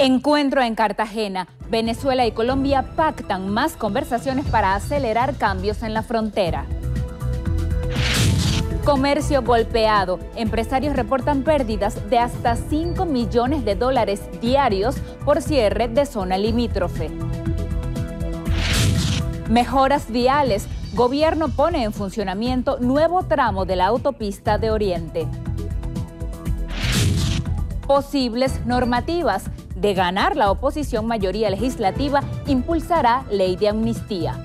Encuentro en Cartagena. Venezuela y Colombia pactan más conversaciones para acelerar cambios en la frontera. Comercio golpeado. Empresarios reportan pérdidas de hasta 5 millones de dólares diarios por cierre de zona limítrofe. Mejoras viales. Gobierno pone en funcionamiento nuevo tramo de la autopista de Oriente. Posibles normativas. De ganar la oposición, mayoría legislativa impulsará ley de amnistía.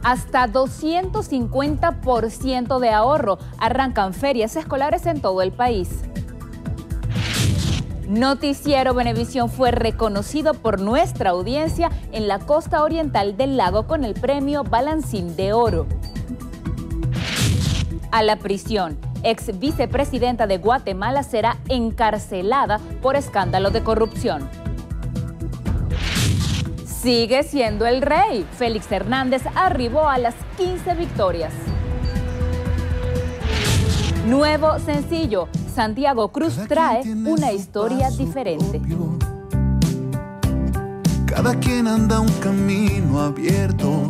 Hasta 250% de ahorro. Arrancan ferias escolares en todo el país. Noticiero Venevisión fue reconocido por nuestra audiencia en la costa oriental del lago con el premio Balancín de Oro. A la prisión. Ex vicepresidenta de Guatemala será encarcelada por escándalo de corrupción. Sigue siendo el rey. Félix Hernández arribó a las 15 victorias. Nuevo sencillo. Santiago Cruz trae una historia diferente. Cada quien anda un camino abierto.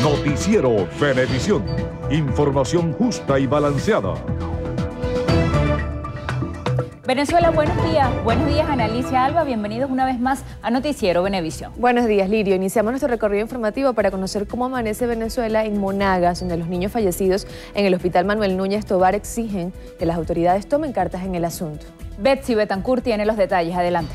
Noticiero Venevisión. Información justa y balanceada. Venezuela, buenos días. Buenos días, Ana Alicia Alba. Bienvenidos una vez más a Noticiero Venevisión. Buenos días, Lirio. Iniciamos nuestro recorrido informativo para conocer cómo amanece Venezuela en Monagas, donde los niños fallecidos en el Hospital Manuel Núñez Tovar exigen que las autoridades tomen cartas en el asunto. Betsy Betancourt tiene los detalles. Adelante.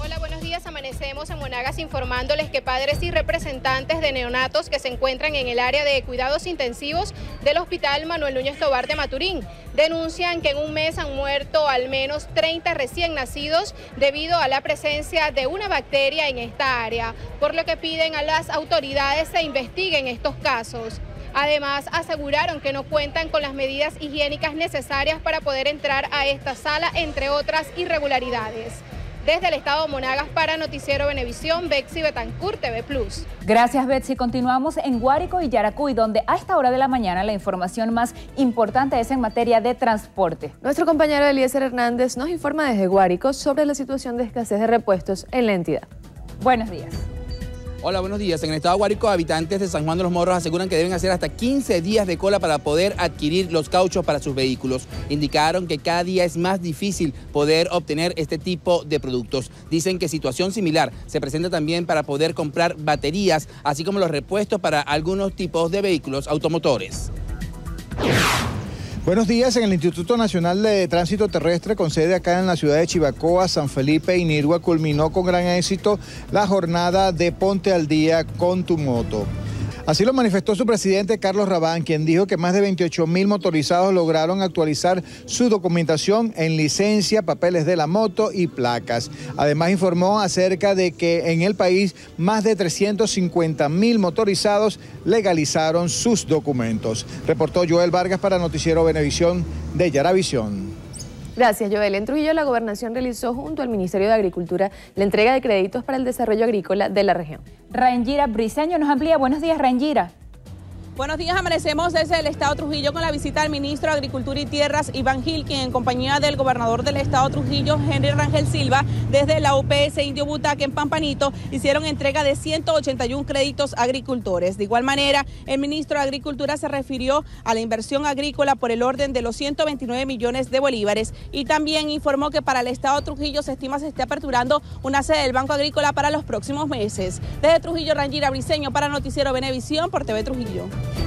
Hola, buenos días. Amanecemos en Monagas informándoles que padres y representantes de neonatos que se encuentran en el área de cuidados intensivos del Hospital Manuel Núñez Tovar de Maturín denuncian que en un mes han muerto al menos 30 recién nacidos debido a la presencia de una bacteria en esta área, por lo que piden a las autoridades se investiguen estos casos. Además, aseguraron que no cuentan con las medidas higiénicas necesarias para poder entrar a esta sala, entre otras irregularidades. Desde el estado de Monagas para Noticiero Venevisión, Betsy Betancourt, TV Plus. Gracias, Betsy. Continuamos en Guárico y Yaracuy, donde a esta hora de la mañana la información más importante es en materia de transporte. Nuestro compañero Eliezer Hernández nos informa desde Guárico sobre la situación de escasez de repuestos en la entidad. Buenos días. Hola, buenos días. En el estado de Guárico, habitantes de San Juan de los Morros aseguran que deben hacer hasta 15 días de cola para poder adquirir los cauchos para sus vehículos. Indicaron que cada día es más difícil poder obtener este tipo de productos. Dicen que situación similar se presenta también para poder comprar baterías, así como los repuestos para algunos tipos de vehículos automotores. Buenos días. En el Instituto Nacional de Tránsito Terrestre, con sede acá en la ciudad de Chivacoa, San Felipe y Nirgua, culminó con gran éxito la jornada de Ponte al Día con tu moto. Así lo manifestó su presidente Carlos Rabán, quien dijo que más de 28.000 motorizados lograron actualizar su documentación en licencia, papeles de la moto y placas. Además informó acerca de que en el país más de 350.000 motorizados legalizaron sus documentos. Reportó Joel Vargas para Noticiero Venevisión de Yaravisión. Gracias, Joel. En Trujillo, la Gobernación realizó junto al Ministerio de Agricultura la entrega de créditos para el desarrollo agrícola de la región. Rangira Briceño nos amplía. Buenos días, Rangira. Buenos días, amanecemos desde el estado Trujillo con la visita del ministro de Agricultura y Tierras, Iván Gil, quien en compañía del gobernador del estado Trujillo, Henry Rangel Silva, desde la UPS Indio Butaque en Pampanito, hicieron entrega de 181 créditos a agricultores. De igual manera, el ministro de Agricultura se refirió a la inversión agrícola por el orden de los 129 millones de bolívares y también informó que para el estado Trujillo se estima se esté aperturando una sede del Banco Agrícola para los próximos meses. Desde Trujillo, Rangira Briceño para Noticiero Venevisión por TV Trujillo.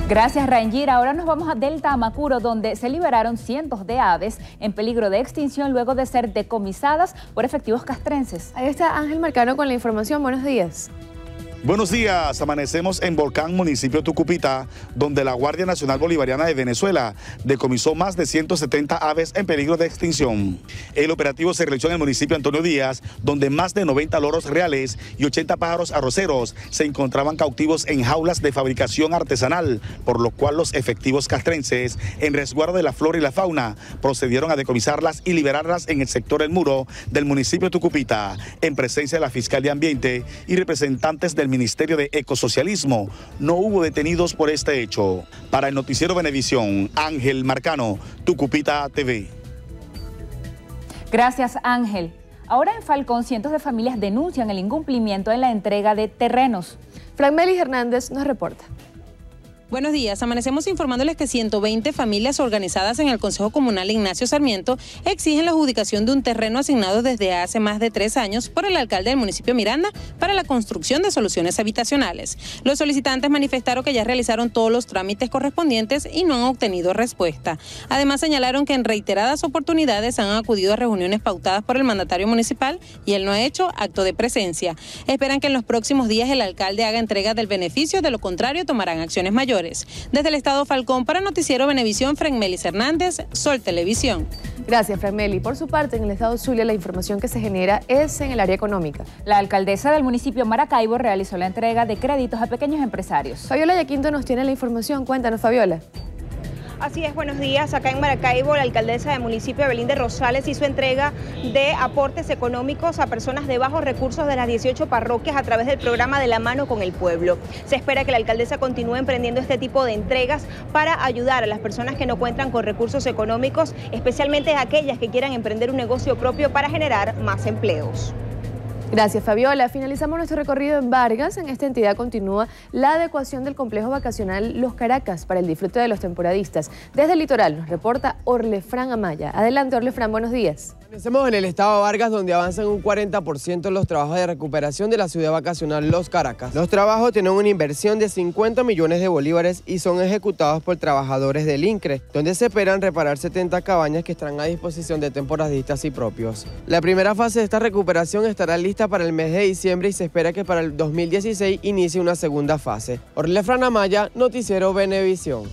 Gracias, Rangira. Ahora nos vamos a Delta Amacuro, donde se liberaron cientos de aves en peligro de extinción luego de ser decomisadas por efectivos castrenses. Ahí está Ángel Marcano con la información. Buenos días. Buenos días, amanecemos en Volcán, municipio de Tucupita, donde la Guardia Nacional Bolivariana de Venezuela decomisó más de 170 aves en peligro de extinción. El operativo se realizó en el municipio Antonio Díaz, donde más de 90 loros reales y 80 pájaros arroceros se encontraban cautivos en jaulas de fabricación artesanal, por lo cual los efectivos castrenses, en resguardo de la flora y la fauna, procedieron a decomisarlas y liberarlas en el sector El Muro del municipio de Tucupita, en presencia de la Fiscal de Ambiente y representantes del Ministerio de Ecosocialismo, no hubo detenidos por este hecho. Para el noticiero Venevisión, Ángel Marcano, Tucupita TV. Gracias, Ángel. Ahora en Falcón, cientos de familias denuncian el incumplimiento en la entrega de terrenos. Franmelis Hernández nos reporta. Buenos días, amanecemos informándoles que 120 familias organizadas en el Consejo Comunal Ignacio Sarmiento exigen la adjudicación de un terreno asignado desde hace más de 3 años por el alcalde del municipio Miranda para la construcción de soluciones habitacionales. Los solicitantes manifestaron que ya realizaron todos los trámites correspondientes y no han obtenido respuesta. Además señalaron que en reiteradas oportunidades han acudido a reuniones pautadas por el mandatario municipal y él no ha hecho acto de presencia. Esperan que en los próximos días el alcalde haga entrega del beneficio, de lo contrario tomarán acciones mayores. Desde el estado Falcón, para Noticiero Venevisión, Franmelis Hernández, Sol Televisión. Gracias, Franmeli. Por su parte, en el estado Zulia, la información que se genera es en el área económica. La alcaldesa del municipio Maracaibo realizó la entrega de créditos a pequeños empresarios. Fabiola Yaquinto nos tiene la información. Cuéntanos, Fabiola. Así es, buenos días. Acá en Maracaibo, la alcaldesa del municipio, Evelyn de Rosales, hizo entrega de aportes económicos a personas de bajos recursos de las 18 parroquias a través del programa De la Mano con el Pueblo. Se espera que la alcaldesa continúe emprendiendo este tipo de entregas para ayudar a las personas que no cuentan con recursos económicos, especialmente a aquellas que quieran emprender un negocio propio para generar más empleos. Gracias, Fabiola. Finalizamos nuestro recorrido en Vargas. En esta entidad continúa la adecuación del complejo vacacional Los Caracas para el disfrute de los temporadistas. Desde el litoral nos reporta Orlefrán Amaya. Adelante, Orlefrán, buenos días. Estamos en el estado de Vargas, donde avanzan un 40% los trabajos de recuperación de la ciudad vacacional Los Caracas. Los trabajos tienen una inversión de 50 millones de bolívares y son ejecutados por trabajadores del INCRE, donde se esperan reparar 70 cabañas que estarán a disposición de temporadistas y propios. La primera fase de esta recuperación estará lista para el mes de diciembre y se espera que para el 2016 inicie una segunda fase. Orlefrán Amaya, Noticiero Venevisión.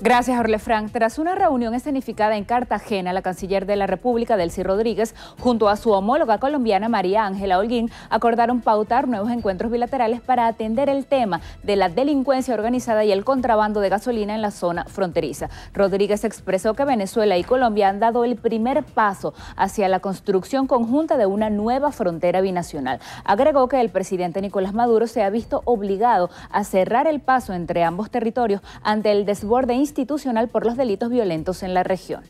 Gracias, Orlefrán. Tras una reunión escenificada en Cartagena, la canciller de la República, Delcy Rodríguez, junto a su homóloga colombiana, María Ángela Holguín, acordaron pautar nuevos encuentros bilaterales para atender el tema de la delincuencia organizada y el contrabando de gasolina en la zona fronteriza. Rodríguez expresó que Venezuela y Colombia han dado el primer paso hacia la construcción conjunta de una nueva frontera binacional. Agregó que el presidente Nicolás Maduro se ha visto obligado a cerrar el paso entre ambos territorios ante el desborde institucional por los delitos violentos en la región.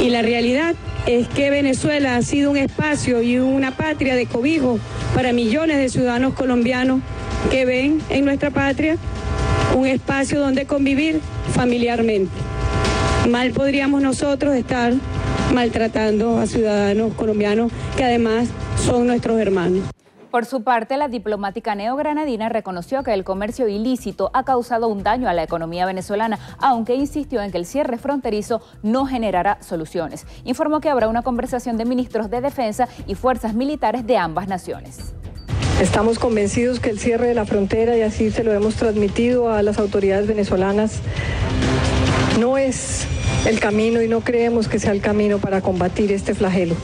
Y la realidad es que Venezuela ha sido un espacio y una patria de cobijo para millones de ciudadanos colombianos que ven en nuestra patria un espacio donde convivir familiarmente. Mal podríamos nosotros estar maltratando a ciudadanos colombianos que además son nuestros hermanos. Por su parte, la diplomática neogranadina reconoció que el comercio ilícito ha causado un daño a la economía venezolana, aunque insistió en que el cierre fronterizo no generará soluciones. Informó que habrá una conversación de ministros de defensa y fuerzas militares de ambas naciones. Estamos convencidos que el cierre de la frontera, y así se lo hemos transmitido a las autoridades venezolanas, no es el camino y no creemos que sea el camino para combatir este flagelo.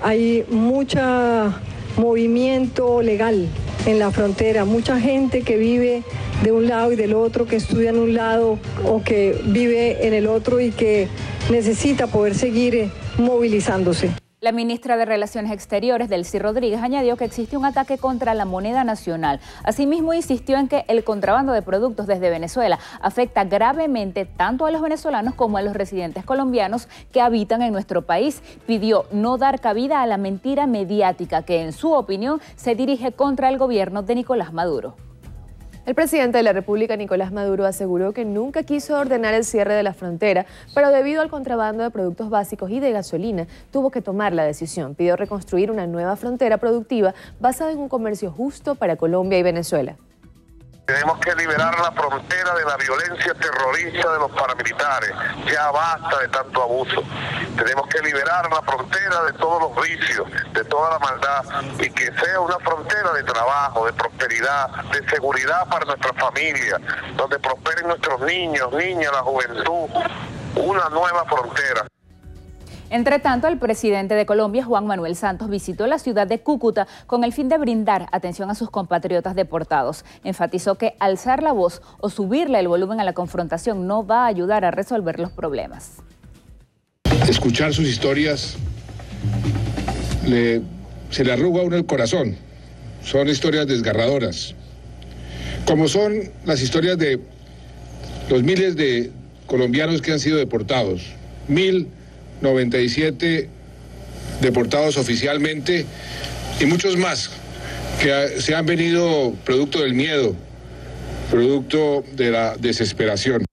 Hay mucha movimiento legal en la frontera, mucha gente que vive de un lado y del otro, que estudia en un lado o que vive en el otro y que necesita poder seguir movilizándose. La ministra de Relaciones Exteriores, Delcy Rodríguez, añadió que existe un ataque contra la moneda nacional. Asimismo, insistió en que el contrabando de productos desde Venezuela afecta gravemente tanto a los venezolanos como a los residentes colombianos que habitan en nuestro país. Pidió no dar cabida a la mentira mediática que, en su opinión, se dirige contra el gobierno de Nicolás Maduro. El presidente de la República, Nicolás Maduro, aseguró que nunca quiso ordenar el cierre de la frontera, pero debido al contrabando de productos básicos y de gasolina, tuvo que tomar la decisión. Pidió reconstruir una nueva frontera productiva basada en un comercio justo para Colombia y Venezuela. Tenemos que liberar la frontera de la violencia terrorista de los paramilitares. Ya basta de tanto abuso. Tenemos que liberar la frontera de todos los vicios, de toda la maldad, y que sea una frontera de trabajo, de prosperidad, de seguridad para nuestra familia, donde prosperen nuestros niños, niñas, la juventud. Una nueva frontera. Entre tanto, el presidente de Colombia, Juan Manuel Santos, visitó la ciudad de Cúcuta con el fin de brindar atención a sus compatriotas deportados. Enfatizó que alzar la voz o subirle el volumen a la confrontación no va a ayudar a resolver los problemas. Escuchar sus historias le se le arruga a uno el corazón. Son historias desgarradoras, como son las historias de los miles de colombianos que han sido deportados, 1097 deportados oficialmente y muchos más que se han venido producto del miedo, producto de la desesperación.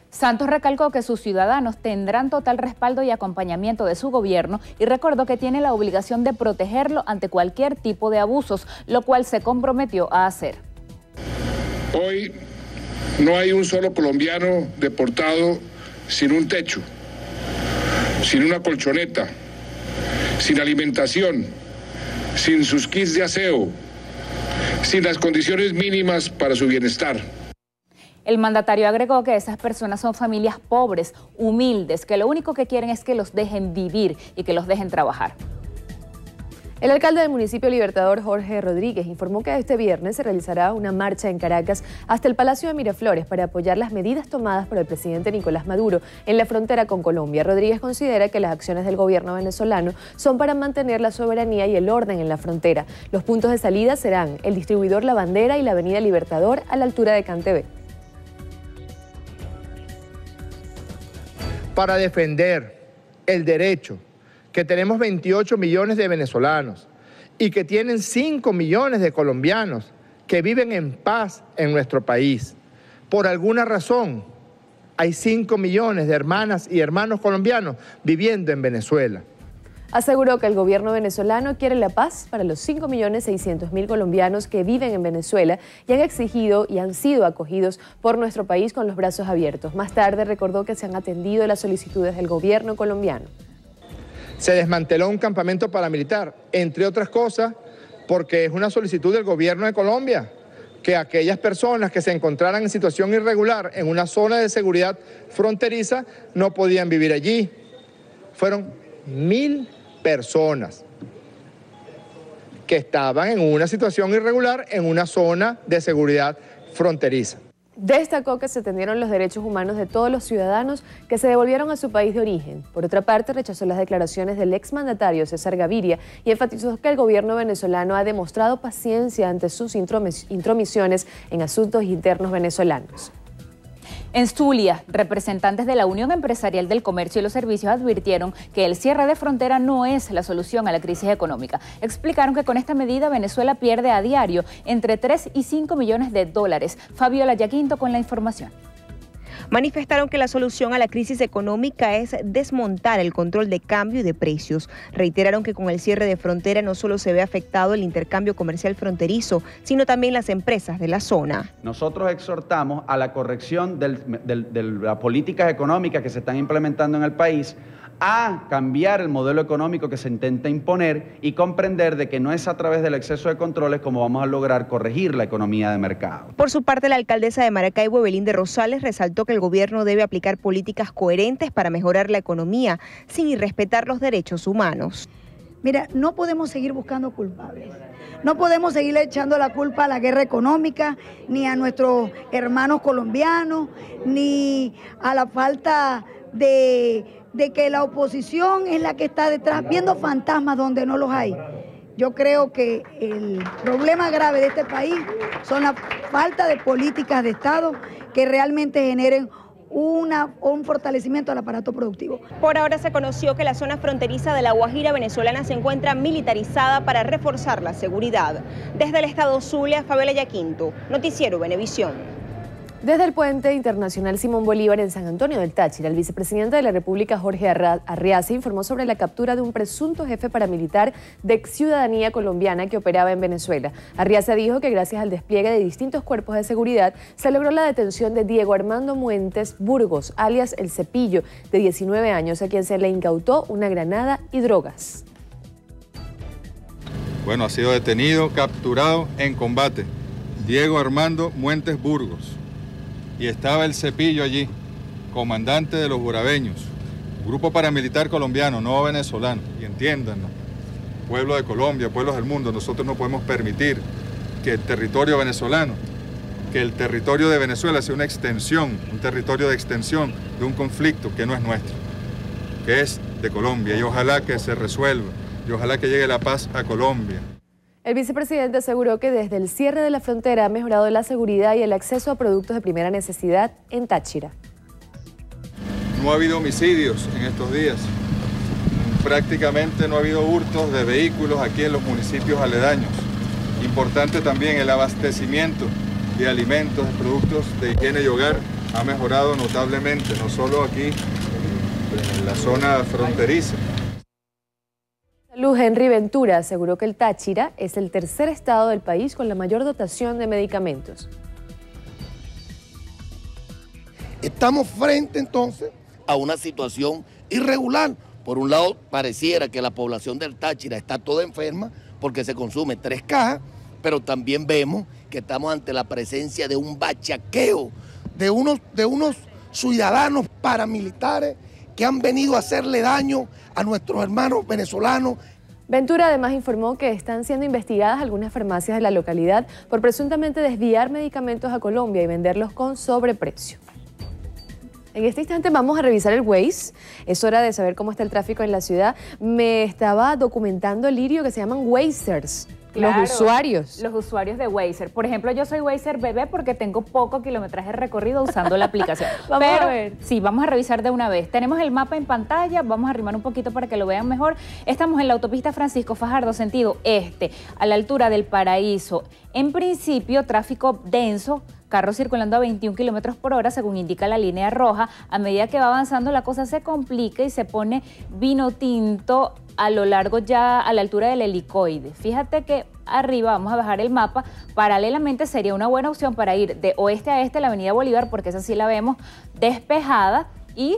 Santos recalcó que sus ciudadanos tendrán total respaldo y acompañamiento de su gobierno y recordó que tiene la obligación de protegerlo ante cualquier tipo de abusos, lo cual se comprometió a hacer. Hoy no hay un solo colombiano deportado sin un techo, sin una colchoneta, sin alimentación, sin sus kits de aseo, sin las condiciones mínimas para su bienestar. El mandatario agregó que esas personas son familias pobres, humildes, que lo único que quieren es que los dejen vivir y que los dejen trabajar. El alcalde del municipio Libertador, Jorge Rodríguez, informó que este viernes se realizará una marcha en Caracas hasta el Palacio de Miraflores para apoyar las medidas tomadas por el presidente Nicolás Maduro en la frontera con Colombia. Rodríguez considera que las acciones del gobierno venezolano son para mantener la soberanía y el orden en la frontera. Los puntos de salida serán el distribuidor La Bandera y la avenida Libertador a la altura de Cantebé. Para defender el derecho que tenemos 28 millones de venezolanos y que tienen 5 millones de colombianos que viven en paz en nuestro país. Por alguna razón, hay 5 millones de hermanas y hermanos colombianos viviendo en Venezuela. Aseguró que el gobierno venezolano quiere la paz para los 5.600.000 colombianos que viven en Venezuela y han exigido y han sido acogidos por nuestro país con los brazos abiertos. Más tarde recordó que se han atendido las solicitudes del gobierno colombiano. Se desmanteló un campamento paramilitar, entre otras cosas, porque es una solicitud del gobierno de Colombia, que aquellas personas que se encontraran en situación irregular en una zona de seguridad fronteriza no podían vivir allí. Fueron 1.000 personas que estaban en una situación irregular en una zona de seguridad fronteriza. Destacó que se atendieron los derechos humanos de todos los ciudadanos que se devolvieron a su país de origen. Por otra parte, rechazó las declaraciones del exmandatario César Gaviria y enfatizó que el gobierno venezolano ha demostrado paciencia ante sus intromisiones en asuntos internos venezolanos. En Zulia, representantes de la Unión Empresarial del Comercio y los Servicios advirtieron que el cierre de frontera no es la solución a la crisis económica. Explicaron que con esta medida Venezuela pierde a diario entre 3 y 5 millones de dólares. Fabiola Yaquinto con la información. Manifestaron que la solución a la crisis económica es desmontar el control de cambio y de precios. Reiteraron que con el cierre de frontera no solo se ve afectado el intercambio comercial fronterizo, sino también las empresas de la zona. Nosotros exhortamos a la corrección de las políticas económicas que se están implementando en el país, a cambiar el modelo económico que se intenta imponer y comprender de que no es a través del exceso de controles como vamos a lograr corregir la economía de mercado. Por su parte, la alcaldesa de Maracaibo, Evelyn de Rosales, resaltó que el gobierno debe aplicar políticas coherentes para mejorar la economía sin irrespetar los derechos humanos. Mira, no podemos seguir buscando culpables. No podemos seguirle echando la culpa a la guerra económica, ni a nuestros hermanos colombianos, ni a la falta de que la oposición es la que está detrás, viendo fantasmas donde no los hay. Yo creo que el problema grave de este país son la falta de políticas de Estado que realmente generen un fortalecimiento al aparato productivo. Por ahora se conoció que la zona fronteriza de La Guajira venezolana se encuentra militarizada para reforzar la seguridad. Desde el estado Zulia, Fabiola Yaquinto, Noticiero Venevisión. Desde el Puente Internacional Simón Bolívar en San Antonio del Táchira, el vicepresidente de la República, Jorge Arriaza, informó sobre la captura de un presunto jefe paramilitar de ciudadanía colombiana que operaba en Venezuela. Arriaza dijo que gracias al despliegue de distintos cuerpos de seguridad se logró la detención de Diego Armando Muentes Burgos, alias El Cepillo, de 19 años, a quien se le incautó una granada y drogas. Bueno, ha sido detenido, capturado en combate, Diego Armando Muentes Burgos. Y estaba El Cepillo allí, comandante de los Burabeños, grupo paramilitar colombiano, no venezolano. Y entiéndanlo, pueblo de Colombia, pueblos del mundo, nosotros no podemos permitir que el territorio venezolano, que el territorio de Venezuela sea una extensión, un territorio de extensión de un conflicto que no es nuestro, que es de Colombia. Y ojalá que se resuelva y ojalá que llegue la paz a Colombia. El vicepresidente aseguró que desde el cierre de la frontera ha mejorado la seguridad y el acceso a productos de primera necesidad en Táchira. No ha habido homicidios en estos días. Prácticamente no ha habido hurtos de vehículos aquí en los municipios aledaños. Importante también el abastecimiento de alimentos, de productos de higiene y hogar ha mejorado notablemente, no solo aquí en la zona fronteriza. Luz Henry Ventura aseguró que el Táchira es el tercer estado del país con la mayor dotación de medicamentos. Estamos frente entonces a una situación irregular. Por un lado, pareciera que la población del Táchira está toda enferma porque se consume 3 cajas, pero también vemos que estamos ante la presencia de un bachaqueo de unos ciudadanos paramilitares que han venido a hacerle daño a nuestros hermanos venezolanos. Ventura además informó que están siendo investigadas algunas farmacias de la localidad por presuntamente desviar medicamentos a Colombia y venderlos con sobreprecio. En este instante vamos a revisar el Waze. Es hora de saber cómo está el tráfico en la ciudad. Me estaba documentando, Lirio, que se llaman Wazers. Claro, los usuarios. Los usuarios de Wazer. Por ejemplo, yo soy Wazer bebé porque tengo poco kilometraje recorrido usando la aplicación. Vamos a ver. Sí, vamos a revisar de una vez. Tenemos el mapa en pantalla, vamos a arrimar un poquito para que lo vean mejor. Estamos en la autopista Francisco Fajardo, sentido este, a la altura del Paraíso. En principio, tráfico denso, carros circulando a 21 kilómetros por hora, según indica la línea roja. A medida que va avanzando, la cosa se complica y se pone vino tinto a lo largo ya a la altura del helicoide. Fíjate que arriba, vamos a bajar el mapa, paralelamente sería una buena opción para ir de oeste a este la avenida Bolívar, porque esa sí la vemos despejada, y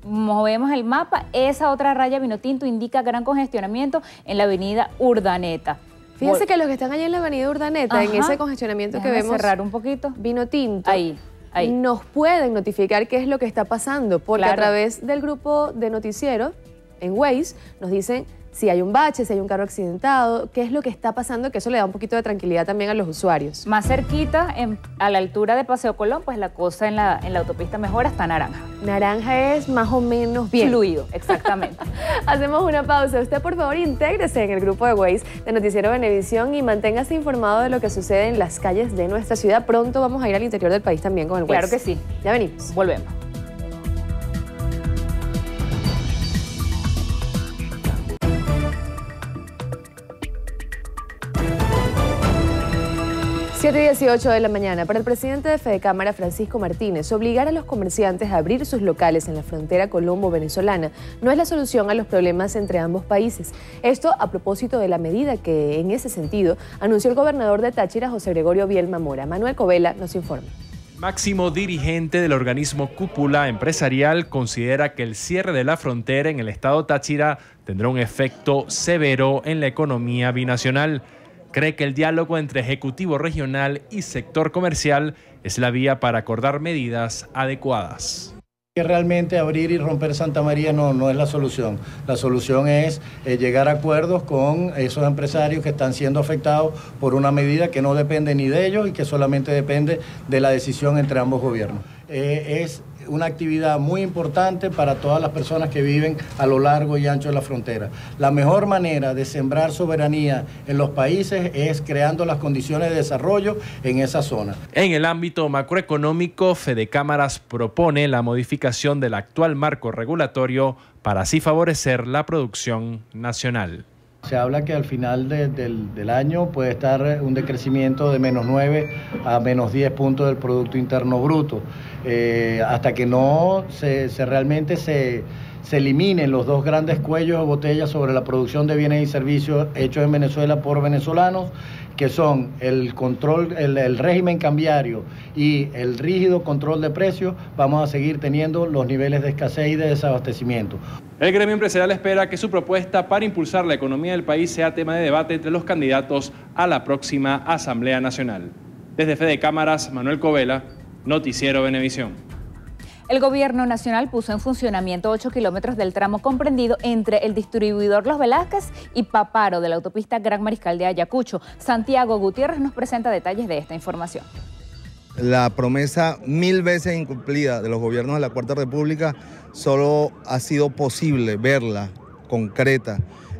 movemos el mapa, esa otra raya vino tinto indica gran congestionamiento en la avenida Urdaneta. Fíjense que los que están allá en la avenida Urdaneta, Ajá, en ese congestionamiento que vemos, cerrar un poquito, vino tinto, ahí. nos pueden notificar qué es lo que está pasando, porque a través del grupo de noticiero en Waze nos dicen si hay un bache, si hay un carro accidentado, qué es lo que está pasando, que eso le da un poquito de tranquilidad también a los usuarios. Más cerquita, a la altura de Paseo Colón, pues la cosa en la autopista mejora, está naranja. Naranja es más o menos bien. Fluido, exactamente. Hacemos una pausa. Usted, por favor, intégrese en el grupo de Waze de Noticiero Venevisión y manténgase informado de lo que sucede en las calles de nuestra ciudad. Pronto vamos a ir al interior del país también con el Waze. Claro que sí. Ya venimos. Volvemos. y 18 de la mañana. Para el presidente de Fedecámara, Francisco Martínez, obligar a los comerciantes a abrir sus locales en la frontera colombo-venezolana no es la solución a los problemas entre ambos países. Esto a propósito de la medida que, en ese sentido, anunció el gobernador de Táchira, José Gregorio Bielma Mora. Manuel Covela nos informa. Máximo dirigente del organismo Cúpula Empresarial considera que el cierre de la frontera en el estado Táchira tendrá un efecto severo en la economía binacional. Cree que el diálogo entre Ejecutivo Regional y sector comercial es la vía para acordar medidas adecuadas. Que realmente abrir y romper Santa María no es la solución. La solución es llegar a acuerdos con esos empresarios que están siendo afectados por una medida que no depende ni de ellos y que solamente depende de la decisión entre ambos gobiernos. Es una actividad muy importante para todas las personas que viven a lo largo y ancho de la frontera. La mejor manera de sembrar soberanía en los países es creando las condiciones de desarrollo en esa zona. En el ámbito macroeconómico, Fedecámaras propone la modificación del actual marco regulatorio para así favorecer la producción nacional. Se habla que al final del año puede estar un decrecimiento de -9 a -10 puntos del Producto Interno Bruto, hasta que no realmente se eliminen los dos grandes cuellos de botella sobre la producción de bienes y servicios hechos en Venezuela por venezolanos, que son el control, el régimen cambiario y el rígido control de precios. Vamos a seguir teniendo los niveles de escasez y de desabastecimiento. El gremio empresarial espera que su propuesta para impulsar la economía del país sea tema de debate entre los candidatos a la próxima Asamblea Nacional. Desde Fedecámaras, Manuel Covela, Noticiero Venevisión. El gobierno nacional puso en funcionamiento 8 kilómetros del tramo comprendido entre el distribuidor Los Velázquez y Paparo de la autopista Gran Mariscal de Ayacucho. Santiago Gutiérrez nos presenta detalles de esta información. La promesa 1000 veces incumplida de los gobiernos de la Cuarta República solo ha sido posible verla concreta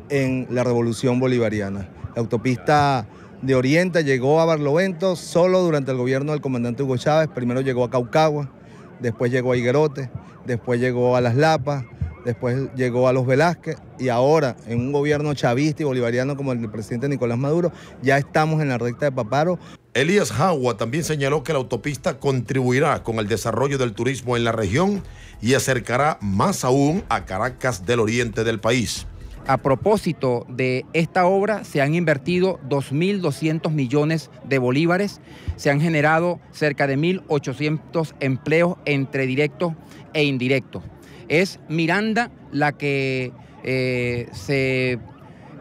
en la revolución bolivariana. La autopista de Oriente llegó a Barlovento solo durante el gobierno del comandante Hugo Chávez. Primero llegó a Caucagua, después llegó a Higuerote, después llegó a Las Lapas, después llegó a Los Velázquez y ahora en un gobierno chavista y bolivariano como el del presidente Nicolás Maduro ya estamos en la recta de Paparo. Elías Jagua también señaló que la autopista contribuirá con el desarrollo del turismo en la región y acercará más aún a Caracas del oriente del país. A propósito de esta obra, se han invertido 2.200 millones de bolívares, se han generado cerca de 1.800 empleos entre directos e indirectos. Es Miranda la que se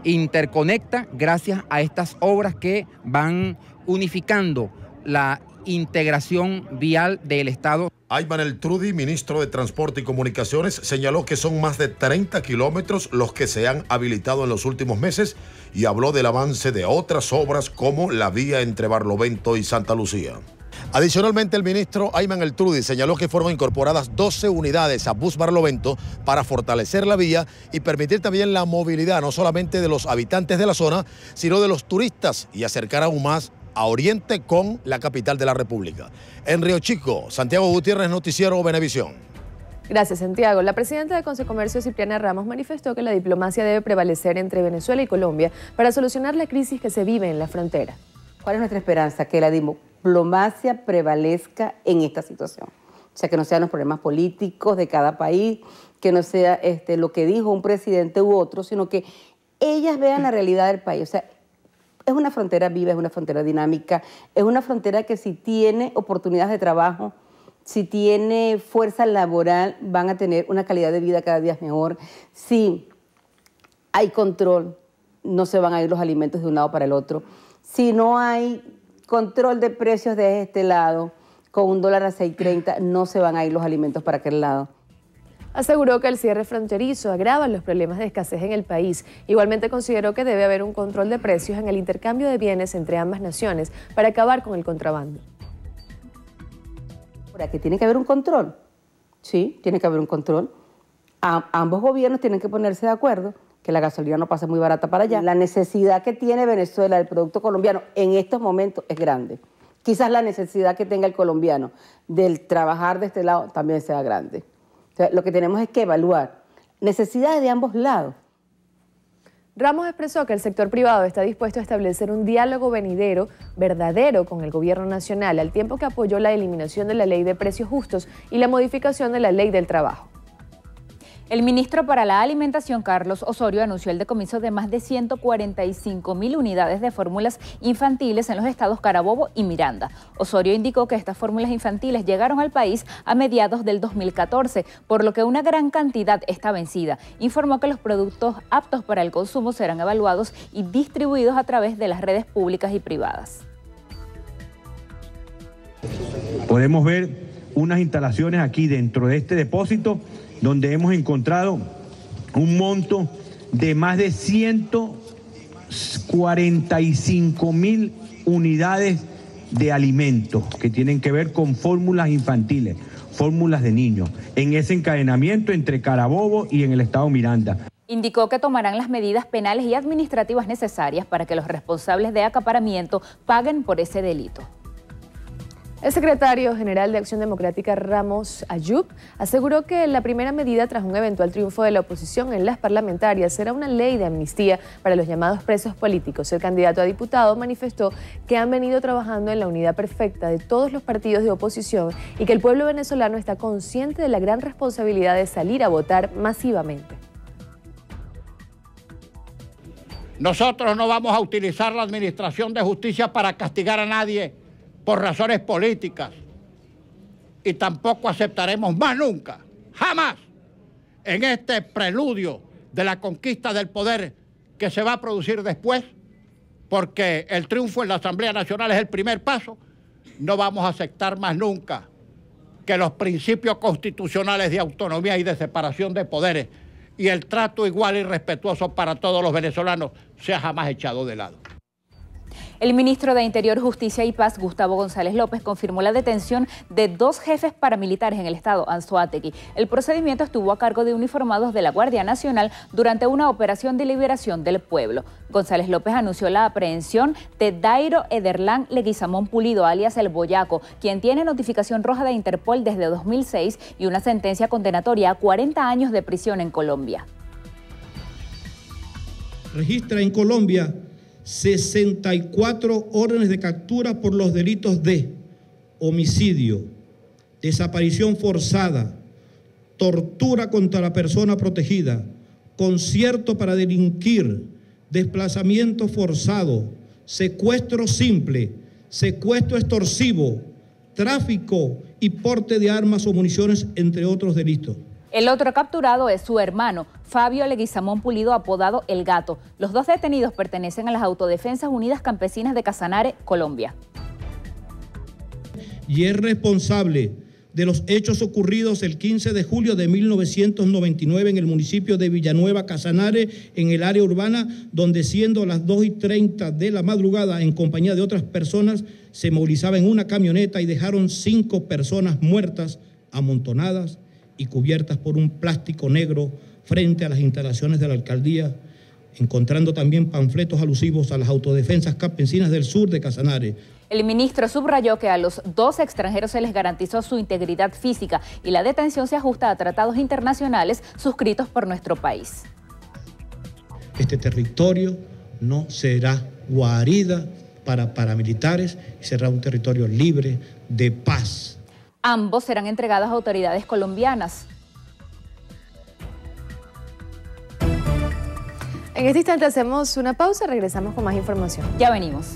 interconecta gracias a estas obras que van unificando la integración vial del Estado. Ayman El Trudi, ministro de Transporte y Comunicaciones, señaló que son más de 30 kilómetros los que se han habilitado en los últimos meses y habló del avance de otras obras como la vía entre Barlovento y Santa Lucía. Adicionalmente, el ministro Ayman El Trudi señaló que fueron incorporadas 12 unidades a Bus Barlovento para fortalecer la vía y permitir también la movilidad no solamente de los habitantes de la zona, sino de los turistas y acercar aún más a Oriente con la capital de la República. En Río Chico, Santiago Gutiérrez, Noticiero Venevisión. Gracias, Santiago. La presidenta de Consecomercio, Cipriana Ramos, manifestó que la diplomacia debe prevalecer entre Venezuela y Colombia para solucionar la crisis que se vive en la frontera. ¿Cuál es nuestra esperanza? Que la diplomacia prevalezca en esta situación. O sea, que no sean los problemas políticos de cada país, que no sea lo que dijo un presidente u otro, sino que ellas vean la realidad del país. O sea, es una frontera viva, es una frontera dinámica, es una frontera que si tiene oportunidades de trabajo, si tiene fuerza laboral, van a tener una calidad de vida cada día mejor. Si hay control, no se van a ir los alimentos de un lado para el otro. Si no hay control de precios de este lado, con un dólar a 6.30, no se van a ir los alimentos para aquel lado. Aseguró que el cierre fronterizo agrava los problemas de escasez en el país. Igualmente consideró que debe haber un control de precios en el intercambio de bienes entre ambas naciones para acabar con el contrabando. Ahora, que tiene que haber un control. Sí, tiene que haber un control. Ambos gobiernos tienen que ponerse de acuerdo que la gasolina no pase muy barata para allá. La necesidad que tiene Venezuela del producto colombiano en estos momentos es grande. Quizás la necesidad que tenga el colombiano del trabajar de este lado también sea grande. O sea, lo que tenemos es que evaluar necesidades de ambos lados. Ramos expresó que el sector privado está dispuesto a establecer un diálogo venidero verdadero con el gobierno nacional, al tiempo que apoyó la eliminación de la ley de precios justos y la modificación de la ley del trabajo. El ministro para la Alimentación, Carlos Osorio, anunció el decomiso de más de 145.000 unidades de fórmulas infantiles en los estados Carabobo y Miranda. Osorio indicó que estas fórmulas infantiles llegaron al país a mediados del 2014, por lo que una gran cantidad está vencida. Informó que los productos aptos para el consumo serán evaluados y distribuidos a través de las redes públicas y privadas. Podemos ver unas instalaciones aquí dentro de este depósito donde hemos encontrado un monto de más de 145.000 unidades de alimentos que tienen que ver con fórmulas infantiles, fórmulas de niños, en ese encadenamiento entre Carabobo y en el estado Miranda. Indicó que tomarán las medidas penales y administrativas necesarias para que los responsables de acaparamiento paguen por ese delito. El secretario general de Acción Democrática, Ramos Ayub, aseguró que la primera medida tras un eventual triunfo de la oposición en las parlamentarias será una ley de amnistía para los llamados presos políticos. El candidato a diputado manifestó que han venido trabajando en la unidad perfecta de todos los partidos de oposición y que el pueblo venezolano está consciente de la gran responsabilidad de salir a votar masivamente. Nosotros no vamos a utilizar la administración de justicia para castigar a nadie por razones políticas, y tampoco aceptaremos más nunca, jamás, en este preludio de la conquista del poder que se va a producir después, porque el triunfo en la Asamblea Nacional es el primer paso, no vamos a aceptar más nunca que los principios constitucionales de autonomía y de separación de poderes y el trato igual y respetuoso para todos los venezolanos sea jamás echado de lado. El ministro de Interior, Justicia y Paz, Gustavo González López, confirmó la detención de 2 jefes paramilitares en el estado Anzoátegui. El procedimiento estuvo a cargo de uniformados de la Guardia Nacional durante una operación de liberación del pueblo. González López anunció la aprehensión de Dairo Ederlán Leguizamón Pulido, alias El Boyaco, quien tiene notificación roja de Interpol desde 2006 y una sentencia condenatoria a 40 años de prisión en Colombia. Registra en Colombia 64 órdenes de captura por los delitos de homicidio, desaparición forzada, tortura contra la persona protegida, concierto para delinquir, desplazamiento forzado, secuestro simple, secuestro extorsivo, tráfico y porte de armas o municiones, entre otros delitos. El otro capturado es su hermano, Fabio Leguizamón Pulido, apodado El Gato. Los 2 detenidos pertenecen a las Autodefensas Unidas Campesinas de Casanare, Colombia. Y es responsable de los hechos ocurridos el 15 de julio de 1999 en el municipio de Villanueva, Casanare, en el área urbana, donde siendo las 2:30 de la madrugada, en compañía de otras personas, se movilizaba en una camioneta y dejaron 5 personas muertas, amontonadas y cubiertas por un plástico negro frente a las instalaciones de la alcaldía, encontrando también panfletos alusivos a las autodefensas campesinas del sur de Casanare. El ministro subrayó que a los 2 extranjeros se les garantizó su integridad física y la detención se ajusta a tratados internacionales suscritos por nuestro país. Este territorio no será guarida para paramilitares y será un territorio libre de paz. Ambos serán entregados a autoridades colombianas. En este instante hacemos una pausa, regresamos con más información. Ya venimos.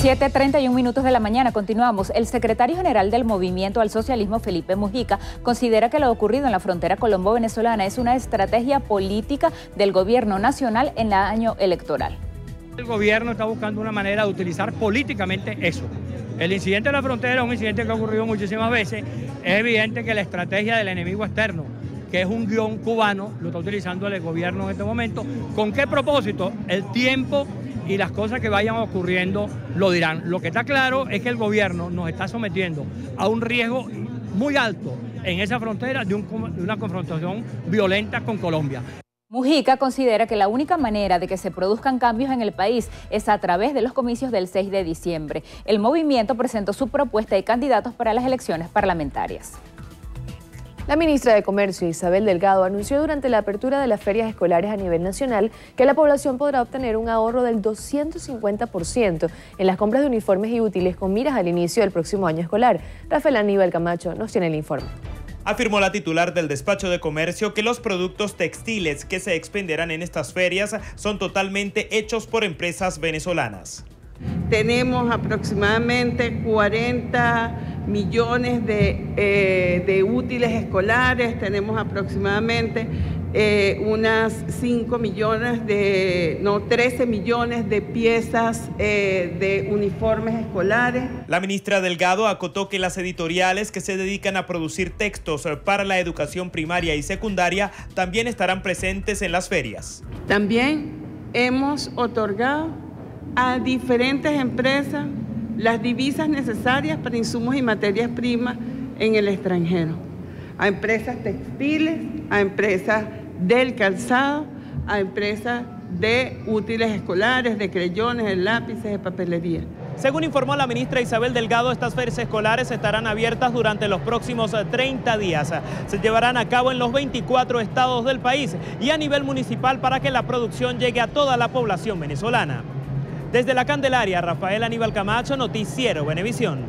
(7:31 de la mañana). Continuamos. El secretario general del Movimiento al Socialismo, Felipe Mujica, considera que lo ocurrido en la frontera colombo-venezolana es una estrategia política del gobierno nacional en el año electoral. El gobierno está buscando una manera de utilizar políticamente eso. El incidente de la frontera es un incidente que ha ocurrido muchísimas veces. Es evidente que la estrategia del enemigo externo, que es un guión cubano, lo está utilizando el gobierno en este momento. ¿Con qué propósito? El tiempo y las cosas que vayan ocurriendo lo dirán. Lo que está claro es que el gobierno nos está sometiendo a un riesgo muy alto en esa frontera de una confrontación violenta con Colombia. Mujica considera que la única manera de que se produzcan cambios en el país es a través de los comicios del 6 de diciembre. El movimiento presentó su propuesta de candidatos para las elecciones parlamentarias. La ministra de Comercio, Isabel Delgado, anunció durante la apertura de las ferias escolares a nivel nacional que la población podrá obtener un ahorro del 250% en las compras de uniformes y útiles con miras al inicio del próximo año escolar. Rafael Aníbal Camacho nos tiene el informe. Afirmó la titular del despacho de comercio que los productos textiles que se expenderán en estas ferias son totalmente hechos por empresas venezolanas. Tenemos aproximadamente 40 millones de útiles escolares, tenemos aproximadamente unas 13 millones de piezas de uniformes escolares. La ministra Delgado acotó que las editoriales que se dedican a producir textos para la educación primaria y secundaria también estarán presentes en las ferias. También hemos otorgado a diferentes empresas las divisas necesarias para insumos y materias primas en el extranjero, a empresas textiles, a empresas del calzado, a empresas de útiles escolares, de creyones, de lápices, de papelería. Según informó la ministra Isabel Delgado, estas ferias escolares estarán abiertas durante los próximos 30 días. Se llevarán a cabo en los 24 estados del país y a nivel municipal para que la producción llegue a toda la población venezolana. Desde la Candelaria, Rafael Aníbal Camacho, Noticiero Venevisión.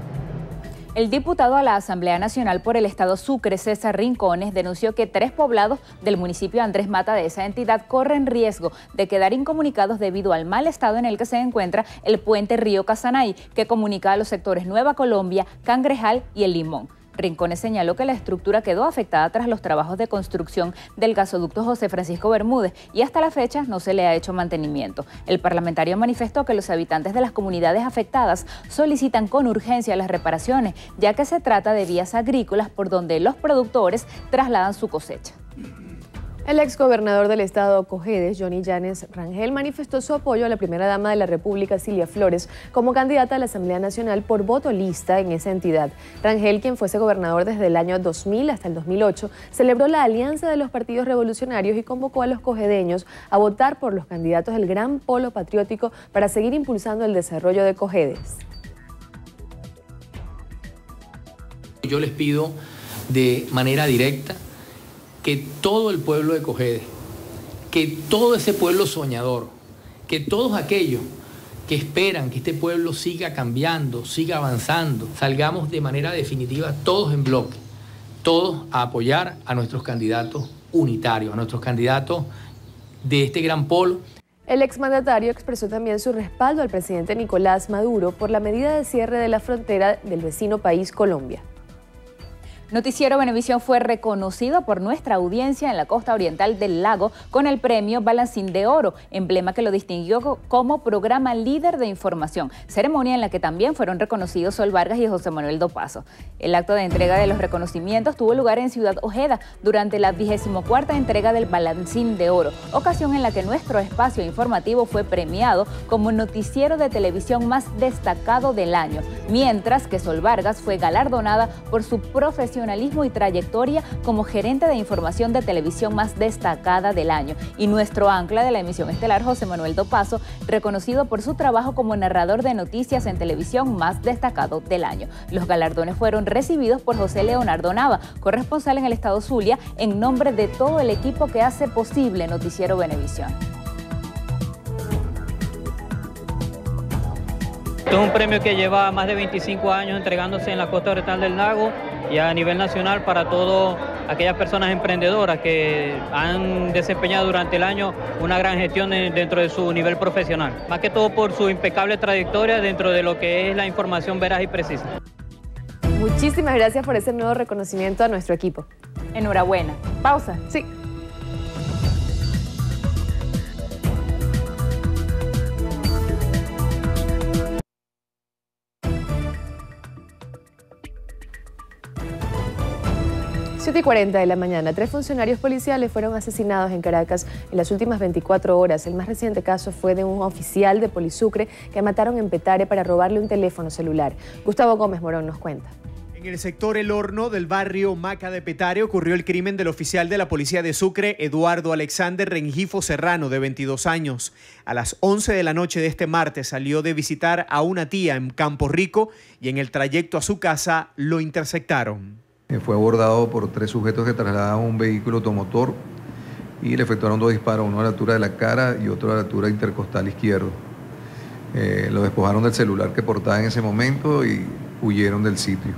El diputado a la Asamblea Nacional por el Estado Sucre, César Rincones, denunció que 3 poblados del municipio Andrés Mata de esa entidad corren riesgo de quedar incomunicados debido al mal estado en el que se encuentra el puente Río Casanay, que comunica a los sectores Nueva Colombia, Cangrejal y El Limón. Rincones señaló que la estructura quedó afectada tras los trabajos de construcción del gasoducto José Francisco Bermúdez y hasta la fecha no se le ha hecho mantenimiento. El parlamentario manifestó que los habitantes de las comunidades afectadas solicitan con urgencia las reparaciones, ya que se trata de vías agrícolas por donde los productores trasladan su cosecha. El exgobernador del estado Cojedes, Johnny Llanes Rangel, manifestó su apoyo a la primera dama de la República, Cilia Flores, como candidata a la Asamblea Nacional por voto lista en esa entidad. Rangel, quien fuese gobernador desde el año 2000 hasta el 2008, celebró la alianza de los partidos revolucionarios y convocó a los cojedeños a votar por los candidatos del Gran Polo Patriótico para seguir impulsando el desarrollo de Cojedes. Yo les pido de manera directa que todo el pueblo de Cojedes, que todo ese pueblo soñador, que todos aquellos que esperan que este pueblo siga cambiando, siga avanzando, salgamos de manera definitiva todos en bloque, todos a apoyar a nuestros candidatos unitarios, a nuestros candidatos de este gran polo. El exmandatario expresó también su respaldo al presidente Nicolás Maduro por la medida de cierre de la frontera del vecino país Colombia. Noticiero Venevisión fue reconocido por nuestra audiencia en la costa oriental del lago con el premio Balancín de Oro, emblema que lo distinguió como programa líder de información, ceremonia en la que también fueron reconocidos Sol Vargas y José Manuel Dopazo. El acto de entrega de los reconocimientos tuvo lugar en Ciudad Ojeda durante la 24ª entrega del Balancín de Oro, ocasión en la que nuestro espacio informativo fue premiado como noticiero de televisión más destacado del año, mientras que Sol Vargas fue galardonada por su profesionalismo y trayectoria como gerente de información de televisión más destacada del año, y nuestro ancla de la emisión estelar, José Manuel Dopazo, reconocido por su trabajo como narrador de noticias en televisión más destacado del año. Los galardones fueron recibidos por José Leonardo Nava, corresponsal en el estado Zulia, en nombre de todo el equipo que hace posible Noticiero Venevisión. Este es un premio que lleva más de 25 años entregándose en la costa oriental del lago y a nivel nacional para todas aquellas personas emprendedoras que han desempeñado durante el año una gran gestión dentro de su nivel profesional. Más que todo por su impecable trayectoria dentro de lo que es la información veraz y precisa. Muchísimas gracias por ese nuevo reconocimiento a nuestro equipo. Enhorabuena. Pausa. Sí. y 40 de la mañana, 3 funcionarios policiales fueron asesinados en Caracas en las últimas 24 horas. El más reciente caso fue de un oficial de Polisucre que mataron en Petare para robarle un teléfono celular. Gustavo Gómez Morón nos cuenta. En el sector El Horno del barrio Maca de Petare ocurrió el crimen del oficial de la policía de Sucre, Eduardo Alexander Rengifo Serrano, de 22 años. A las 11 de la noche de este martes salió de visitar a una tía en Campo Rico y en el trayecto a su casa lo interceptaron. Fue abordado por 3 sujetos que trasladaban un vehículo automotor y le efectuaron 2 disparos, uno a la altura de la cara y otro a la altura intercostal izquierdo. Lo despojaron del celular que portaba en ese momento y huyeron del sitio.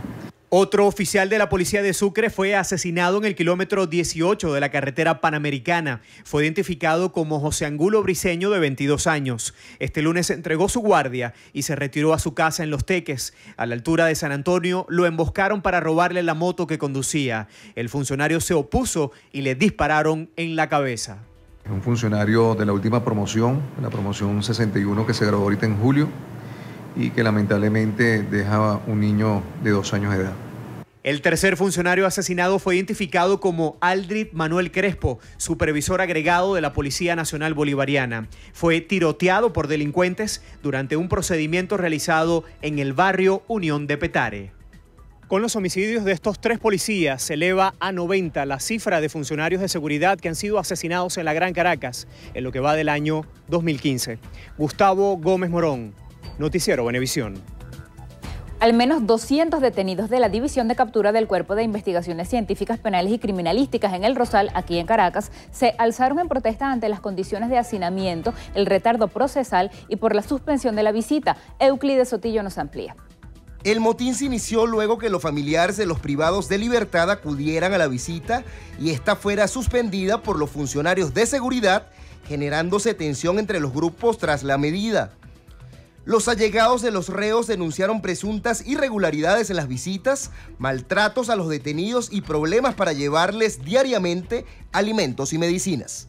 Otro oficial de la policía de Sucre fue asesinado en el kilómetro 18 de la carretera Panamericana. Fue identificado como José Angulo Briceño, de 22 años. Este lunes entregó su guardia y se retiró a su casa en Los Teques. A la altura de San Antonio lo emboscaron para robarle la moto que conducía. El funcionario se opuso y le dispararon en la cabeza. Es un funcionario de la última promoción, la promoción 61 que se graduó ahorita en julio, y que lamentablemente dejaba un niño de 2 años de edad. El tercer funcionario asesinado fue identificado como Aldrid Manuel Crespo, supervisor agregado de la Policía Nacional Bolivariana. Fue tiroteado por delincuentes durante un procedimiento realizado en el barrio Unión de Petare. Con los homicidios de estos 3 policías se eleva a 90 la cifra de funcionarios de seguridad que han sido asesinados en la Gran Caracas en lo que va del año 2015. Gustavo Gómez Morón, Noticiero Venevisión. Al menos 200 detenidos de la División de Captura del Cuerpo de Investigaciones Científicas Penales y Criminalísticas en El Rosal, aquí en Caracas, se alzaron en protesta ante las condiciones de hacinamiento, el retardo procesal y por la suspensión de la visita. Euclides Sotillo nos amplía. El motín se inició luego que los familiares de los privados de libertad acudieran a la visita y esta fuera suspendida por los funcionarios de seguridad, generándose tensión entre los grupos tras la medida. Los allegados de los reos denunciaron presuntas irregularidades en las visitas, maltratos a los detenidos y problemas para llevarles diariamente alimentos y medicinas.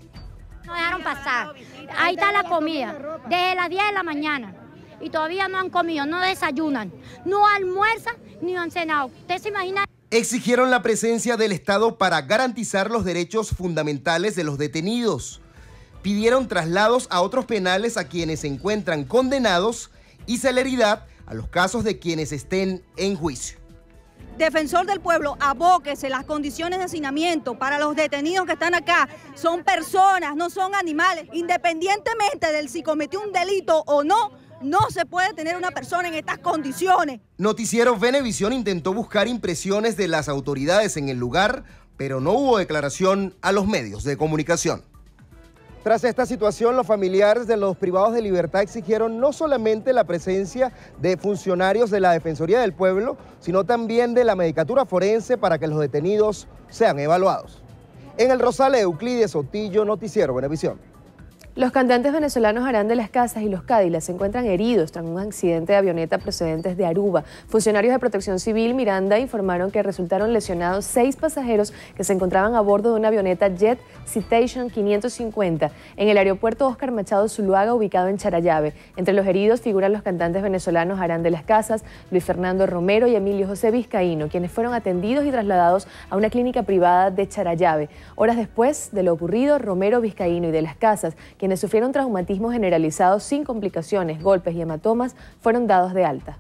No dejaron pasar. Ahí está la comida, desde las 10 de la mañana. Y todavía no han comido, no desayunan, no almuerzan ni han cenado. ¿Usted se imagina? Exigieron la presencia del Estado para garantizar los derechos fundamentales de los detenidos. Pidieron traslados a otros penales a quienes se encuentran condenados y celeridad a los casos de quienes estén en juicio. Defensor del pueblo, abóquese las condiciones de hacinamiento para los detenidos que están acá. Son personas, no son animales. Independientemente de si cometió un delito o no, no se puede tener una persona en estas condiciones. Noticiero Venevisión intentó buscar impresiones de las autoridades en el lugar, pero no hubo declaración a los medios de comunicación. Tras esta situación, los familiares de los privados de libertad exigieron no solamente la presencia de funcionarios de la Defensoría del Pueblo, sino también de la Medicatura Forense para que los detenidos sean evaluados. En el Rosal, Euclides Sotillo, Noticiero Venevisión. Los cantantes venezolanos Aran de las Casas y Los Cádilas se encuentran heridos tras un accidente de avioneta procedentes de Aruba. Funcionarios de Protección Civil Miranda informaron que resultaron lesionados 6 pasajeros que se encontraban a bordo de una avioneta Jet Citation 550 en el aeropuerto Óscar Machado Zuluaga, ubicado en Charallave. Entre los heridos figuran los cantantes venezolanos Aran de las Casas, Luis Fernando Romero y Emilio José Vizcaíno, quienes fueron atendidos y trasladados a una clínica privada de Charallave. Horas después de lo ocurrido, Romero, Vizcaíno y de las Casas, quienes sufrieron traumatismo generalizado sin complicaciones, golpes y hematomas, fueron dados de alta.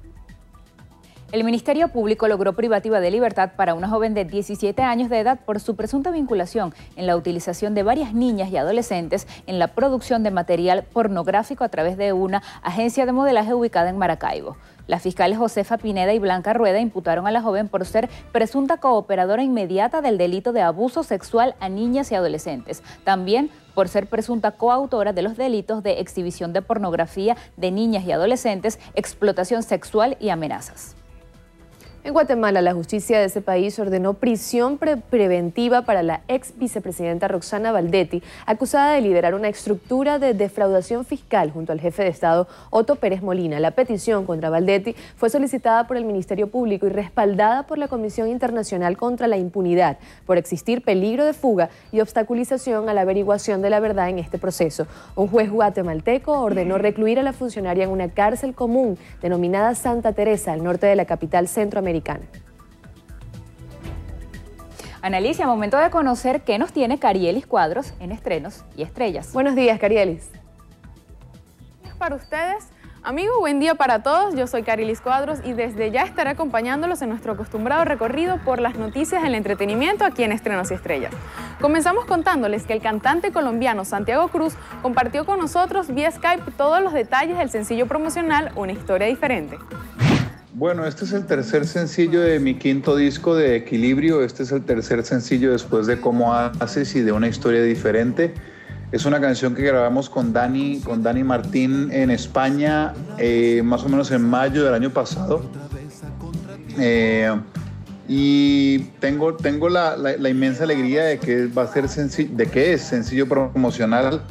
El Ministerio Público logró privativa de libertad para una joven de 17 años de edad por su presunta vinculación en la utilización de varias niñas y adolescentes en la producción de material pornográfico a través de una agencia de modelaje ubicada en Maracaibo. Las fiscales Josefa Pineda y Blanca Rueda imputaron a la joven por ser presunta cooperadora inmediata del delito de abuso sexual a niñas y adolescentes. También por ser presunta coautora de los delitos de exhibición de pornografía de niñas y adolescentes, explotación sexual y amenazas. En Guatemala, la justicia de ese país ordenó prisión preventiva para la ex vicepresidenta Roxana Baldetti, acusada de liderar una estructura de defraudación fiscal junto al jefe de Estado Otto Pérez Molina. La petición contra Baldetti fue solicitada por el Ministerio Público y respaldada por la Comisión Internacional contra la Impunidad por existir peligro de fuga y obstaculización a la averiguación de la verdad en este proceso. Un juez guatemalteco ordenó recluir a la funcionaria en una cárcel común denominada Santa Teresa, al norte de la capital centroamericana. Analicia, momento de conocer qué nos tiene Carielis Cuadros en Estrenos y Estrellas. Buenos días, Carielis. Para ustedes, amigos, buen día para todos. Yo soy Carielis Cuadros y desde ya estaré acompañándolos en nuestro acostumbrado recorrido por las noticias del entretenimiento aquí en Estrenos y Estrellas. Comenzamos contándoles que el cantante colombiano Santiago Cruz compartió con nosotros vía Skype todos los detalles del sencillo promocional Una Historia Diferente. Bueno, este es el tercer sencillo de mi quinto disco de Equilibrio. Este es el tercer sencillo después de Cómo Haces y de Una Historia Diferente. Es una canción que grabamos con Dani Martín en España, más o menos en mayo del año pasado. Y tengo la inmensa alegría de que va a ser es sencillo promocional,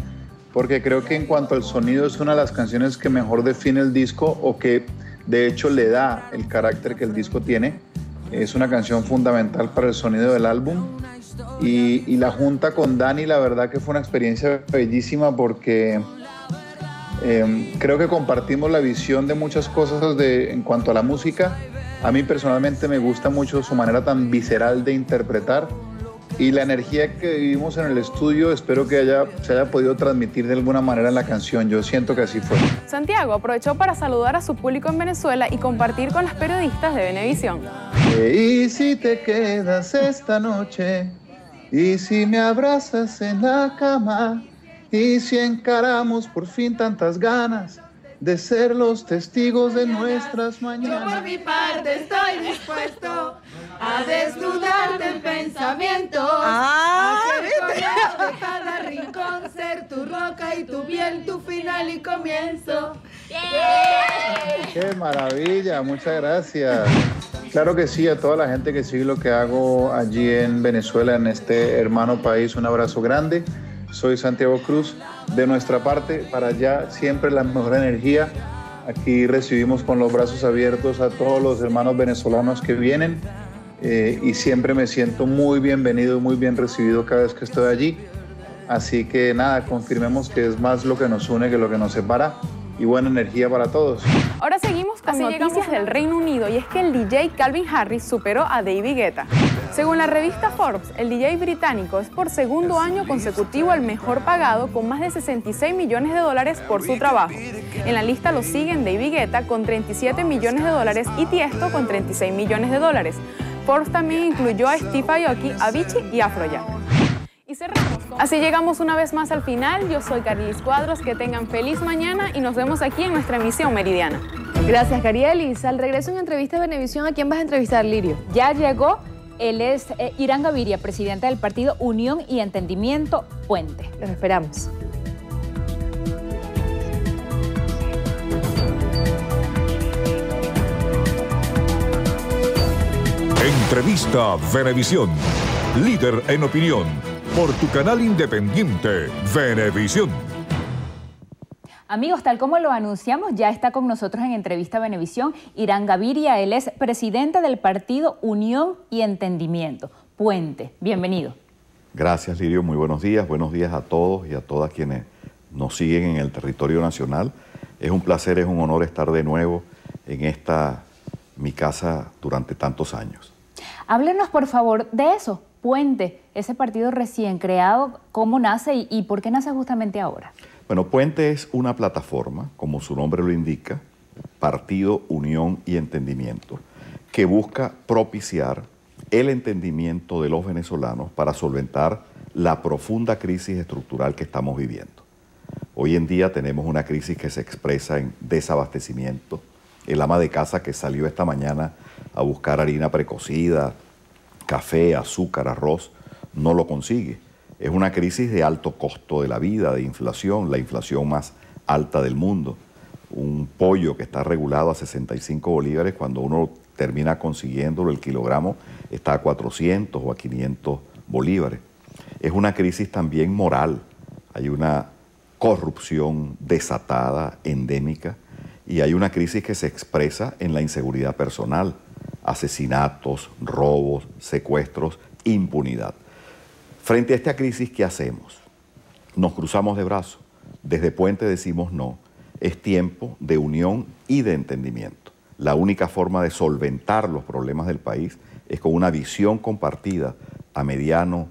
porque creo que en cuanto al sonido es una de las canciones que mejor define el disco o que de hecho le da el carácter que el disco tiene. Es una canción fundamental para el sonido del álbum y la junta con Dani, la verdad que fue una experiencia bellísima porque creo que compartimos la visión de muchas cosas en cuanto a la música. A mí personalmente me gusta mucho su manera tan visceral de interpretar y la energía que vivimos en el estudio espero que se haya podido transmitir de alguna manera en la canción. Yo siento que así fue. Santiago aprovechó para saludar a su público en Venezuela y compartir con las periodistas de Venevisión. Y si te quedas esta noche, y si me abrazas en la cama, y si encaramos por fin tantas ganas de ser los testigos de nuestras mañanas. Yo por mi parte estoy dispuesto a desnudarte en pensamiento, a ser de cada rincón, ser tu roca y tu bien, tu final y comienzo. ¡Qué maravilla! Muchas gracias. Claro que sí, a toda la gente que sigue lo que hago allí en Venezuela, en este hermano país, un abrazo grande. Soy Santiago Cruz. De nuestra parte, para allá siempre la mejor energía Aquí recibimos con los brazos abiertos a todos los hermanos venezolanos que vienen y siempre me siento muy bienvenido y muy bien recibido cada vez que estoy allí. Así que nada, confirmemos que es más lo que nos une que lo que nos separa y buena energía para todos. Ahora seguimos con noticias del Reino Unido y es que el DJ Calvin Harris superó a David Guetta. Según la revista Forbes, el DJ británico es por segundo año consecutivo el mejor pagado con más de 66 millones de dólares por su trabajo. En la lista lo siguen David Guetta con 37 millones de dólares y Tiesto con 36 millones de dólares. Forbes también incluyó a Steve Aoki, Avicii y Afrojack. Y cerramos. Así llegamos una vez más al final. Yo soy Carilis Cuadros, que tengan feliz mañana y nos vemos aquí en nuestra emisión meridiana. Gracias, Carielis. Al regreso en Entrevista de Venevisión, ¿a quién vas a entrevistar, Lirio? Ya llegó, él es Irán Gaviria, presidente del partido Unión y Entendimiento Puente. Los esperamos. Entrevista Venevisión, líder en opinión, por tu canal independiente Venevisión. Amigos, tal como lo anunciamos, ya está con nosotros en Entrevista Venevisión Irán Gaviria. Él es presidente del partido Unión y Entendimiento Puente. Bienvenido. Gracias, Lirio. Muy buenos días a todos y a todas quienes nos siguen en el territorio nacional. Es un placer, es un honor estar de nuevo en esta, mi casa, durante tantos años. Háblenos, por favor, de eso, Puente, ese partido recién creado, ¿cómo nace y por qué nace justamente ahora? Bueno, Puente es una plataforma, como su nombre lo indica, Partido, Unión y Entendimiento, que busca propiciar el entendimiento de los venezolanos para solventar la profunda crisis estructural que estamos viviendo. Hoy en día tenemos una crisis que se expresa en desabastecimiento. El ama de casa que salió esta mañana a buscar harina precocida, café, azúcar, arroz, no lo consigue. Es una crisis de alto costo de la vida, de inflación, la inflación más alta del mundo. Un pollo que está regulado a 65 bolívares, cuando uno termina consiguiéndolo, el kilogramo está a 400 o a 500 bolívares. Es una crisis también moral. Hay una corrupción desatada, endémica, y hay una crisis que se expresa en la inseguridad personal. Asesinatos, robos, secuestros, impunidad. Frente a esta crisis, ¿qué hacemos? Nos cruzamos de brazos. Desde Puente decimos no. Es tiempo de unión y de entendimiento. La única forma de solventar los problemas del país es con una visión compartida a mediano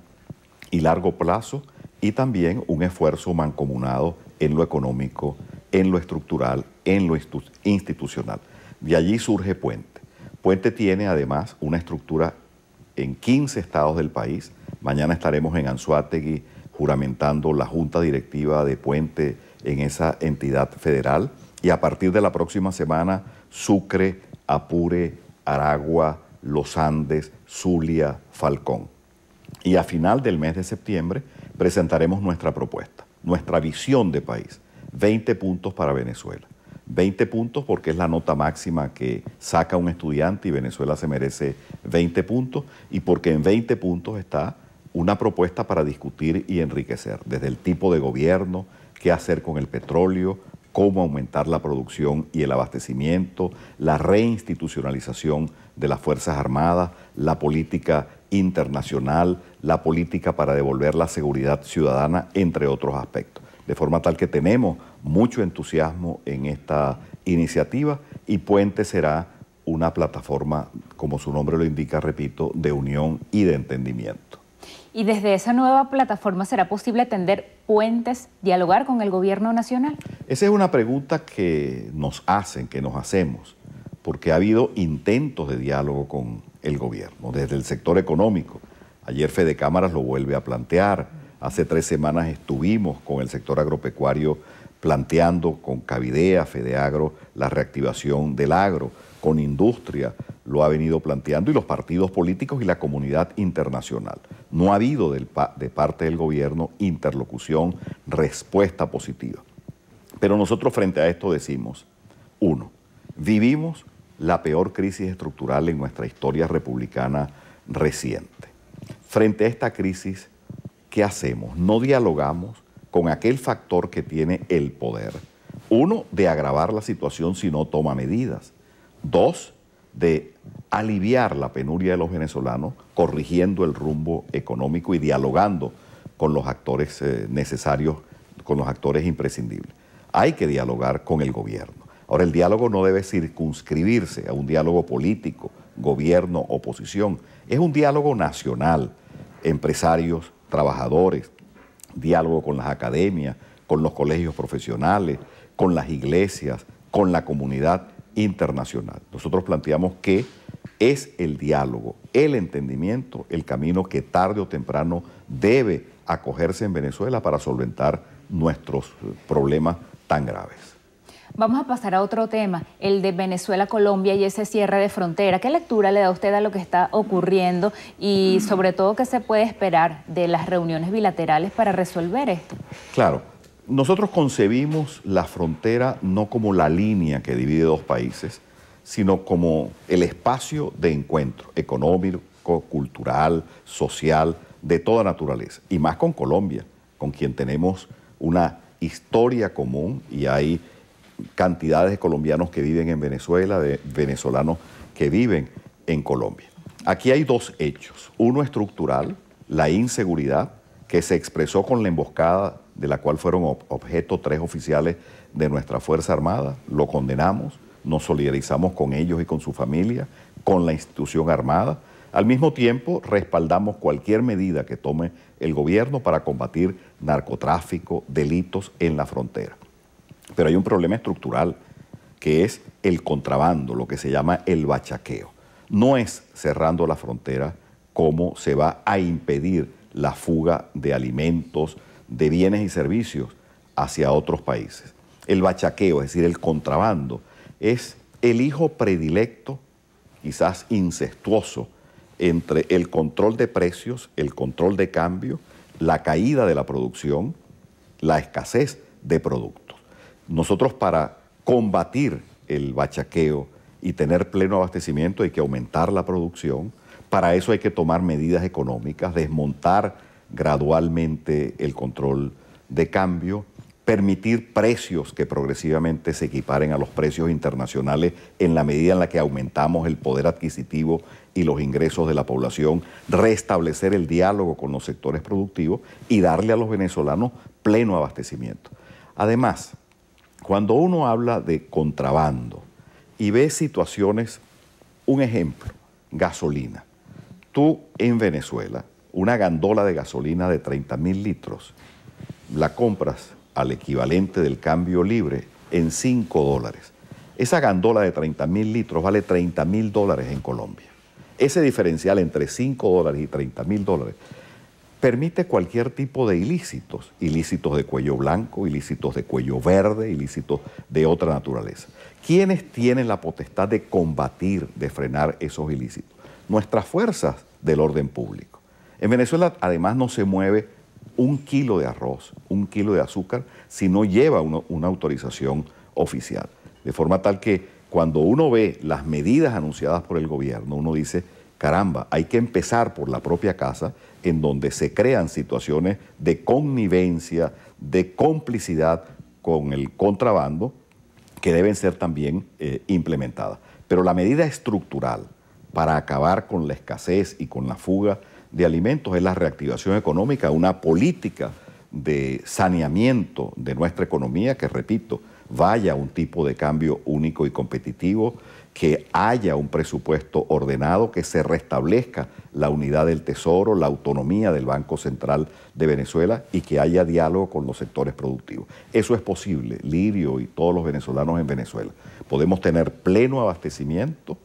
y largo plazo y también un esfuerzo mancomunado en lo económico, en lo estructural, en lo institucional. De allí surge Puente. Puente tiene además una estructura en 15 estados del país. Mañana estaremos en Anzoátegui juramentando la junta directiva de Puente en esa entidad federal. Y a partir de la próxima semana, Sucre, Apure, Aragua, Los Andes, Zulia, Falcón. Y a final del mes de septiembre presentaremos nuestra propuesta, nuestra visión de país. 20 puntos para Venezuela. 20 puntos porque es la nota máxima que saca un estudiante y Venezuela se merece 20 puntos y porque en 20 puntos está una propuesta para discutir y enriquecer, desde el tipo de gobierno, qué hacer con el petróleo, cómo aumentar la producción y el abastecimiento, la reinstitucionalización de las Fuerzas Armadas, la política internacional, la política para devolver la seguridad ciudadana, entre otros aspectos. De forma tal que tenemos mucho entusiasmo en esta iniciativa y Puente será una plataforma, como su nombre lo indica, repito, de unión y de entendimiento. ¿Y desde esa nueva plataforma será posible tender puentes, dialogar con el gobierno nacional? Esa es una pregunta que nos hacen, que nos hacemos, porque ha habido intentos de diálogo con el gobierno, desde el sector económico. Ayer Fede Cámaras lo vuelve a plantear. Hace 3 semanas estuvimos con el sector agropecuario planteando con Cavidea, Fedeagro, la reactivación del agro. Con industria lo ha venido planteando y los partidos políticos y la comunidad internacional. No ha habido de parte del gobierno interlocución, respuesta positiva. Pero nosotros frente a esto decimos, 1, vivimos la peor crisis estructural en nuestra historia republicana reciente. Frente a esta crisis, ¿qué hacemos? No dialogamos con aquel factor que tiene el poder Uno, de agravar la situación si no toma medidas. Dos, de aliviar la penuria de los venezolanos, corrigiendo el rumbo económico y dialogando con los actores necesarios, con los actores imprescindibles. Hay que dialogar con el gobierno. Ahora, el diálogo no debe circunscribirse a un diálogo político, gobierno, oposición. Es un diálogo nacional, empresarios, trabajadores, diálogo con las academias, con los colegios profesionales, con las iglesias, con la comunidad internacional. Nosotros planteamos que es el diálogo, el entendimiento, el camino que tarde o temprano debe acogerse en Venezuela para solventar nuestros problemas tan graves. Vamos a pasar a otro tema, el de Venezuela-Colombia y ese cierre de frontera. ¿Qué lectura le da usted a lo que está ocurriendo y sobre todo qué se puede esperar de las reuniones bilaterales para resolver esto? Claro, nosotros concebimos la frontera no como la línea que divide dos países, sino como el espacio de encuentro económico, cultural, social, de toda naturaleza. Y más con Colombia, con quien tenemos una historia común y hay cantidades de colombianos que viven en Venezuela, de venezolanos que viven en Colombia. Aquí hay dos hechos. Uno estructural, la inseguridad, que se expresó con la emboscada de la cual fueron objeto 3 oficiales de nuestra Fuerza Armada. Lo condenamos, nos solidarizamos con ellos y con su familia, con la institución armada. Al mismo tiempo, respaldamos cualquier medida que tome el gobierno para combatir narcotráfico, delitos en la frontera. Pero hay un problema estructural, que es el contrabando, lo que se llama el bachaqueo. No es cerrando la frontera como se va a impedir la fuga de alimentos, de bienes y servicios hacia otros países. El bachaqueo, es decir, el contrabando, es el hijo predilecto, quizás incestuoso, entre el control de precios, el control de cambio, la caída de la producción, la escasez de productos. Nosotros, para combatir el bachaqueo y tener pleno abastecimiento, hay que aumentar la producción. Para eso hay que tomar medidas económicas, desmontar gradualmente el control de cambio, permitir precios que progresivamente se equiparen a los precios internacionales en la medida en la que aumentamos el poder adquisitivo y los ingresos de la población, restablecer el diálogo con los sectores productivos y darle a los venezolanos pleno abastecimiento. Además, cuando uno habla de contrabando y ve situaciones, un ejemplo, gasolina. Tú en Venezuela, una gandola de gasolina de 30.000 litros, la compras al equivalente del cambio libre en $5. Esa gandola de 30.000 litros vale $30.000 en Colombia. Ese diferencial entre $5 y $30.000 permite cualquier tipo de ilícitos, ilícitos de cuello blanco, ilícitos de cuello verde, ilícitos de otra naturaleza. ¿Quiénes tienen la potestad de combatir, de frenar esos ilícitos? Nuestras fuerzas del orden público. En Venezuela, además, no se mueve 1 kilo de arroz, 1 kilo de azúcar, si no lleva una autorización oficial. De forma tal que cuando uno ve las medidas anunciadas por el gobierno, uno dice, caramba, hay que empezar por la propia casa, en donde se crean situaciones de connivencia, de complicidad con el contrabando, que deben ser también implementadas. Pero la medida estructural para acabar con la escasez y con la fuga de alimentos es la reactivación económica, una política de saneamiento de nuestra economía que, repito, vaya a un tipo de cambio único y competitivo, que haya un presupuesto ordenado, que se restablezca la unidad del Tesoro, la autonomía del Banco Central de Venezuela y que haya diálogo con los sectores productivos. Eso es posible, Lirio y todos los venezolanos en Venezuela. Podemos tener pleno abastecimiento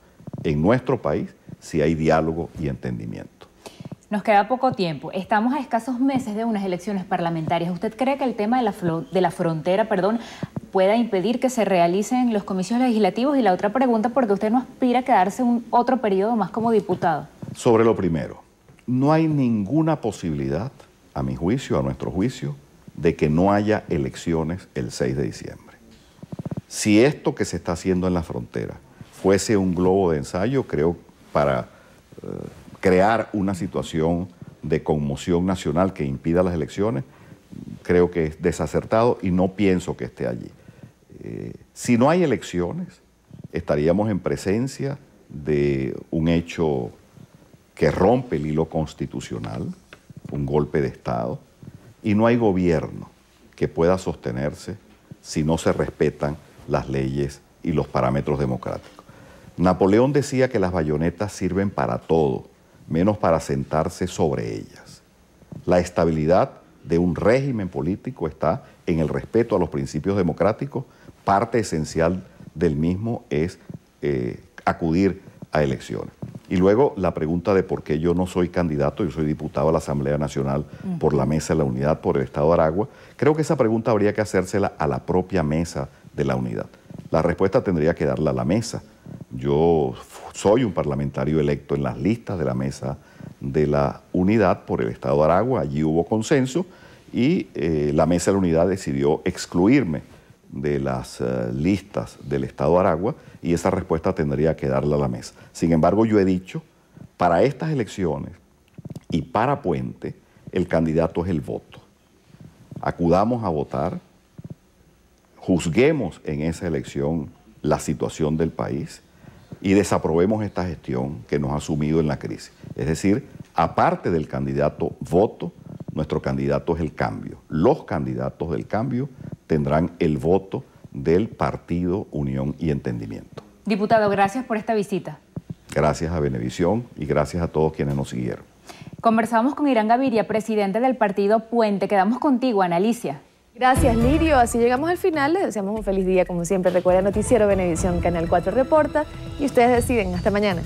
en nuestro país si hay diálogo y entendimiento. Nos queda poco tiempo. Estamos a escasos meses de unas elecciones parlamentarias. ¿Usted cree que el tema de la frontera, pueda impedir que se realicen los comicios legislativos? Y la otra pregunta, porque usted no aspira a quedarse otro periodo más como diputado. Sobre lo primero, no hay ninguna posibilidad, a mi juicio, a nuestro juicio, de que no haya elecciones el 6 de diciembre. Si esto que se está haciendo en la frontera fuese un globo de ensayo, creo, para crear una situación de conmoción nacional que impida las elecciones, creo que es desacertado y no pienso que esté allí. Si no hay elecciones, estaríamos en presencia de un hecho que rompe el hilo constitucional, un golpe de Estado, y no hay gobierno que pueda sostenerse si no se respetan las leyes y los parámetros democráticos. Napoleón decía que las bayonetas sirven para todo, menos para sentarse sobre ellas. La estabilidad de un régimen político está en el respeto a los principios democráticos. Parte esencial del mismo es acudir a elecciones. Y luego la pregunta de por qué yo no soy candidato, yo soy diputado a la Asamblea Nacional por la Mesa de la Unidad, por el Estado de Aragua. Creo que esa pregunta habría que hacérsela a la propia Mesa de la Unidad. La respuesta tendría que darla a la Mesa. Yo soy un parlamentario electo en las listas de la Mesa de la Unidad por el Estado de Aragua, allí hubo consenso y la Mesa de la Unidad decidió excluirme de las listas del Estado de Aragua y esa respuesta tendría que darla a la mesa. Sin embargo, yo he dicho, para estas elecciones y para Puente, el candidato es el voto. Acudamos a votar, juzguemos en esa elección la situación del país y desaprobemos esta gestión que nos ha sumido en la crisis. Es decir, aparte del candidato voto, nuestro candidato es el cambio. Los candidatos del cambio tendrán el voto del Partido Unión y Entendimiento. Diputado, gracias por esta visita. Gracias a Venevisión y gracias a todos quienes nos siguieron. Conversamos con Irán Gaviria, presidente del partido Puente. Quedamos contigo, Ana Alicia. Gracias, Lirio. Así llegamos al final. Les deseamos un feliz día, como siempre. Recuerda, Noticiero Venevisión, Canal 4 reporta y ustedes deciden. Hasta mañana.